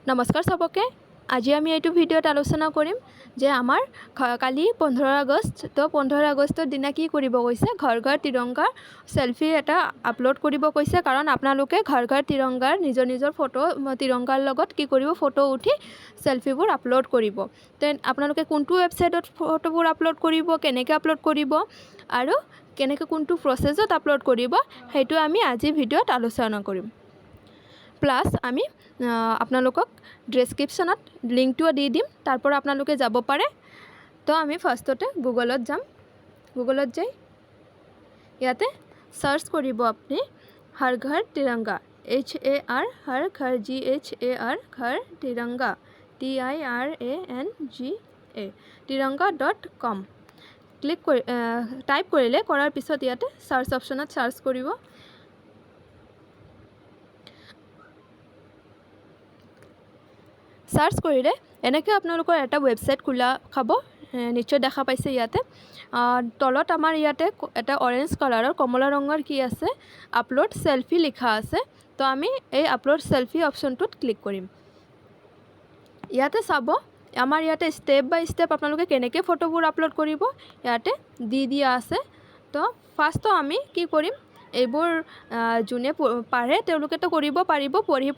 নমস্কাৰ সবকে। আজি আমি এইটো ভিডিঅ'ত আলোচনা কৰিম যে আমাৰ কালি 15 আগষ্ট। তো 15 আগষ্টৰ দিনা কি কৰিব কৈছে, ঘৰ ঘৰ তিৰংগাৰ সেলফি এটা আপলোড কৰিব কৈছে। কাৰণ আপোনালোকে ঘৰ ঘৰ তিৰংগাৰ নিজৰ নিজৰ ফটো তিৰংগাৰ লগত কি কৰিব, ফটো উঠি সেলফিবোৰ আপলোড কৰিব। তেন আপোনালোকে কোনটো ৱেবছাইটত ফটোবোৰ আপলোড কৰিব, কেনেকৈ আপলোড কৰিব আৰু কেনেকৈ কোনটো প্ৰচেছত আপলোড কৰিব, সেইটো আমি আজি ভিডিঅ'ত আলোচনা কৰিম। প্লাছ আমি আপোনালোকক ডেছক্ৰিপশ্যনত লিংকটো দি দিম, তাৰ পৰা আপোনালোকে যাব পাৰে। তো আমি ফাৰ্ষ্টতে গুগলত যাম। গুগলত যাই ইয়াতে সাৰ্চ কৰিব আপুনি হৰ ঘৰ তিৰংগা, HAR হৰ ঘৰ GHAR ঘৰ তিৰংগা TIRANGA tiranga.com ক্লিক কৰি টাইপ কৰিলে, কৰাৰ পিছত ইয়াতে সাৰ্চ অপশ্যনত সাৰ্চ কৰিব। সাৰ্চ কৰিলে এনেকৈ আপোনালোকৰ এটা ৱেবছাইট খোলা খাব, নিশ্চয় দেখা পাইছে। ইয়াতে তলত আমাৰ ইয়াতে এটা অৰেঞ্জ কালাৰৰ কমলা ৰঙৰ কি আছে, আপলোড সেলফি লিখা আছে। তো আমি এই আপলোড সেলফি অপশ্যনটোত ক্লিক কৰিম। ইয়াতে চাব আমাৰ ইয়াতে ষ্টেপ বাই ষ্টেপ আপোনালোকে কেনেকৈ ফটোবোৰ আপলোড কৰিব ইয়াতে দি দিয়া আছে। তো ফাৰ্ষ্টটো আমি কি কৰিম, এইবোৰ যোনে পাৰে তেওঁলোকেতো কৰিব পাৰিব পঢ়ি।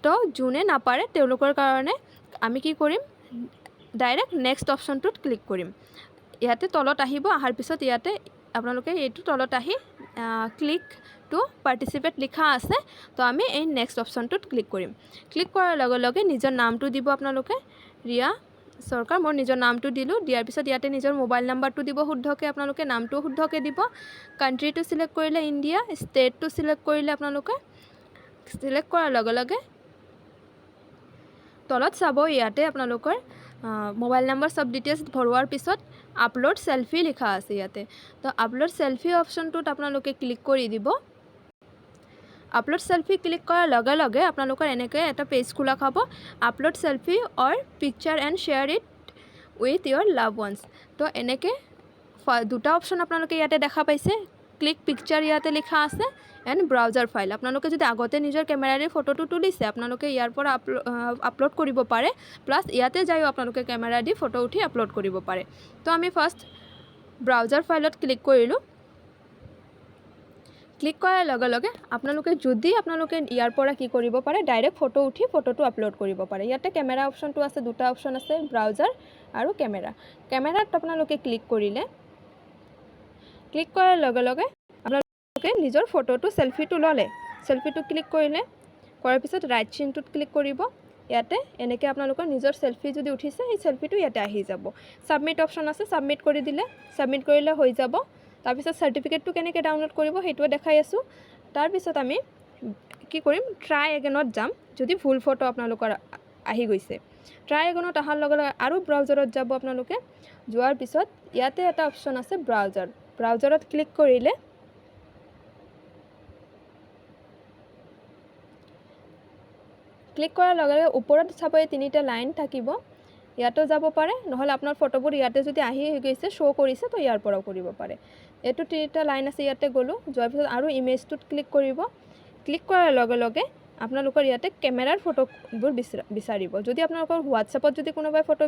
তো যোনে নাপাৰে তেওঁলোকৰ কাৰণে আমি কি কৰিম, ডাইৰেক্ট নেক্সট অপশ্যনটোত ক্লিক কৰিম। ইয়াতে তলত আহিব, অহাৰ পিছত ইয়াতে আপোনালোকে এইটো তলত আহি ক্লিক টু পাৰ্টিচিপেট লিখা আছে। তো আমি এই নেক্সট অপশ্যনটোত ক্লিক কৰিম। ক্লিক কৰাৰ লগে লগে নিজৰ নামটো দিব আপোনালোকে, ৰিয়া চৰকাৰ। মই নিজৰ নামটো দিলোঁ। দিয়াৰ পিছত ইয়াতে নিজৰ মোবাইল নাম্বাৰটো দিব শুদ্ধকৈ, আপোনালোকে নামটো শুদ্ধকৈ দিব। কাণ্ট্ৰিটো চিলেক্ট কৰিলে ইণ্ডিয়া, ষ্টেটটো চিলেক্ট কৰিলে আপোনালোকে চিলেক্ট কৰাৰ লগে লগে তলত চাব ইয়াতে আপোনালোকৰ মোবাইল নাম্বাৰ সব ডিটেইলছ ভৰোৱাৰ পিছত আপলোড সেলফি লিখা আছে ইয়াতে। তো আপলোড সেলফি অপশ্যনটোত আপোনালোকে ক্লিক কৰি দিব। আপলোড সেলফি ক্লিক কৰাৰ লগে লগে আপোনালোকৰ এনেকৈ এটা পেজ খোলা খাব, upload selfie or picture and share it with your love ones. তো এনেকৈ দুটা অপশ্যন আপোনালোকে ইয়াতে দেখা পাইছে। ক্লিক পিকচাৰ ইয়াতে লিখা আছে এণ্ড ব্ৰাউজাৰ ফাইল। আপোনালোকে যদি আগতে নিজৰ কেমেৰাৰে ফটোটো তুলিছে আপোনালোকে ইয়াৰ পৰা আপলোড কৰিব পাৰে। প্লাছ ইয়াতে যায়ো আপোনালোকে কেমেৰা দি ফটো উঠি আপলোড কৰিব পাৰে। তো আমি ফাৰ্ষ্ট ব্ৰাউজাৰ ফাইলত ক্লিক কৰিলোঁ। ক্লিক কৰাৰ লগে লগে আপোনালোকে ইয়াৰ পৰা কি কৰিব পাৰে, ডাইৰেক্ট ফটো উঠি ফটোটো আপলোড কৰিব পাৰে। ইয়াতে কেমেৰা অপশ্যনটো আছে, দুটা অপশ্যন আছে, ব্ৰাউজাৰ আৰু কেমেৰা। কেমেৰাত আপোনালোকে ক্লিক কৰিলে, ক্লিক কৰাৰ লগে লগে আপোনালোকে নিজৰ ফটোটো সেলফিটো ল'লে, সেলফিটো ক্লিক কৰিলে, কৰাৰ পিছত ৰাইট চিনটোত ক্লিক কৰিব। ইয়াতে এনেকৈ আপোনালোকৰ নিজৰ সেলফি যদি উঠিছে সেই সেলফিটো ইয়াতে আহি যাব। সাবমিট অপশ্যন আছে, সাবমিট কৰি দিলে, সাবমিট কৰিলে হৈ যাব। তাৰপিছত চাৰ্টিফিকেটটো কেনেকৈ ডাউনলোড কৰিব সেইটোৱে দেখাই আছোঁ। তাৰপিছত আমি কি কৰিম, ট্ৰাই এগেনত যাম। যদি ভুল ফটো আপোনালোকৰ আহি গৈছে, ট্ৰাই এগেনত অহাৰ লগে লগে আৰু ব্ৰাউজাৰত যাব আপোনালোকে। যোৱাৰ পিছত ইয়াতে এটা অপশ্যন আছে ব্ৰাউজাৰ। ব্ৰাউজাৰত ক্লিক কৰিলে ক্লিক কৰাৰ লগে লগে ওপৰত চাব এই তিনিটা লাইন থাকিব, ইয়াতো যাব পাৰে। নহ'লে আপোনাৰ ফটোবোৰ ইয়াতে যদি আহি গৈছে শ্ব' কৰিছে তো ইয়াৰ পৰাও কৰিব পাৰে। এইটো তিনিটা লাইন আছে, ইয়াতে গ'লোঁ। যোৱাৰ পিছত আৰু ইমেজটোত ক্লিক কৰিব। ক্লিক কৰাৰ লগে লগে আপোনালোকৰ ইয়াতে কেমেৰাৰ ফটোবোৰ বিচাৰিব। যদি আপোনালোকৰ হোৱাটছএপত যদি কোনোবাই ফটো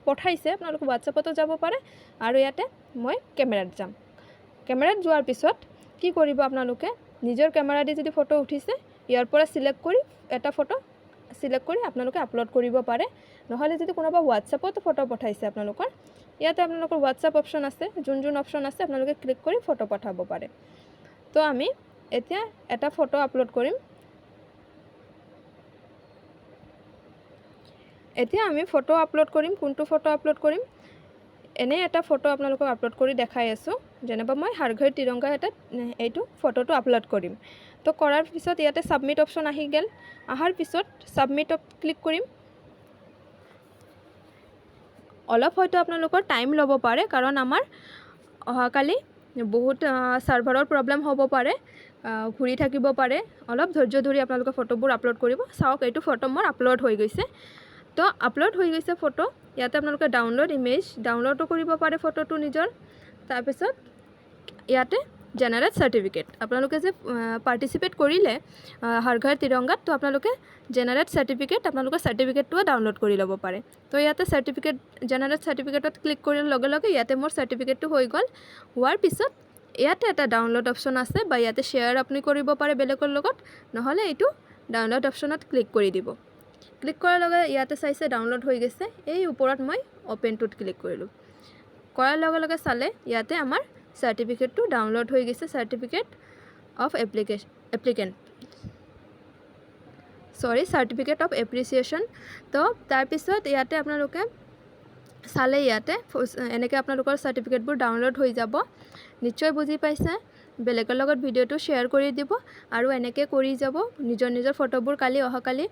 পঠাইছে আপোনালোকে হোৱাটছএপতো যাব পাৰে। আৰু ইয়াতে মই কেমেৰাত যাম। কেমেৰাত যোৱাৰ পিছত কি কৰিব, আপোনালোকে নিজৰ কেমেৰা দি যদি ফটো উঠিছে ইয়াৰ পৰা চিলেক্ট কৰি এটা ফটো চিলেক্ট কৰি আপোনালোকে আপলোড কৰিব পাৰে। নহ'লে যদি কোনোবা হোৱাটছএপত ফটো পঠাইছে আপোনালোকৰ, ইয়াতে আপোনালোকৰ হোৱাটছএপ অপশ্যন আছে, যোন অপশ্যন আছে আপোনালোকে ক্লিক কৰি ফটো পঠাব পাৰে। তো আমি এতিয়া এটা ফটো আপলোড কৰিম। এতিয়া আমি ফটো আপলোড কৰিম। কোনটো ফটো আপলোড কৰিম, এনে এটা ফটো আপোনালোকক আপলোড কৰি দেখাই আছোঁ। যেনিবা মই হৰ ঘৰ তিৰংগা এইটো ফটোটো আপলোড কৰিম। তো কৰাৰ পিছত ইয়াতে সাবমিট অপশ্যন আহি গ'ল। অহাৰ পিছত সাবমিটত ক্লিক কৰিম। অলপ হয়তো আপোনালোকৰ টাইম ল'ব পাৰে, কাৰণ আমাৰ অহাকালি বহুত ছাৰ্ভাৰৰ প্ৰব্লেম হ'ব পাৰে, ঘূৰি থাকিব পাৰে। অলপ ধৈৰ্য ধৰি আপোনালোকে ফটোবোৰ আপলোড কৰিব। চাওক এইটো ফটো মোৰ আপলোড হৈ গৈছে। তো আপলোড হৈ গৈছে ফটো। ইয়াতে আপোনালোকে ডাউনলোড ইমেজ ডাউনলোডো কৰিব পাৰে ফটোটো নিজৰ। তাৰপিছত ইয়াতে জেনাৰেট চাৰ্টিফিকেট আপোনালোকে যে পাৰ্টিচিপেট কৰিলে হৰ ঘৰ তিৰংগাত তো আপোনালোকে জেনাৰেট চাৰ্টিফিকেট আপোনালোকৰ চাৰ্টিফিকেটটোও ডাউনলোড কৰি ল'ব পাৰে তো ইয়াতে চাৰ্টিফিকেট জেনাৰেট চাৰ্টিফিকেটত ক্লিক কৰাৰ লগে লগে ইয়াতে মোৰ চাৰ্টিফিকেটটো হৈ গ'ল হোৱাৰ পিছত ইয়াতে এটা ডাউনলোড অপশ্যন আছে বা ইয়াতে শ্বেয়াৰ আপুনি কৰিব পাৰে বেলেগৰ লগত নহ'লে এইটো ডাউনলোড অপশ্যনত ক্লিক কৰি দিব ক্লিক কৰাৰ লগে ইয়াতে চাইছে ডাউনলোড হৈ গৈছে এই ওপৰত মই অপেনটোত ক্লিক কৰিলোঁ কৰাৰ লগে লগে চালে ইয়াতে আমাৰ চাৰ্টিফিকেটটো ডাউনলোড হৈ গৈছে certificate of certificate of appreciation তো তাৰপিছত ইয়াতে আপোনালোকে চালে ইয়াতে এনেকৈ আপোনালোকৰ চাৰ্টিফিকেটবোৰ ডাউনলোড হৈ যাব নিশ্চয় বুজি পাইছে বেলেগৰ লগত ভিডিঅ'টো শ্বেয়াৰ কৰি দিব আৰু এনেকৈ কৰি যাব নিজৰ ফটোবোৰ কালি অহাকালি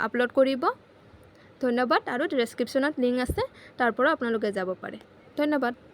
আপলোড কৰিব ধন্যবাদ আৰু ডেছক্ৰিপশ্যনত লিংক আছে তাৰ পৰা আপোনালোকে যাব পাৰে ধন্যবাদ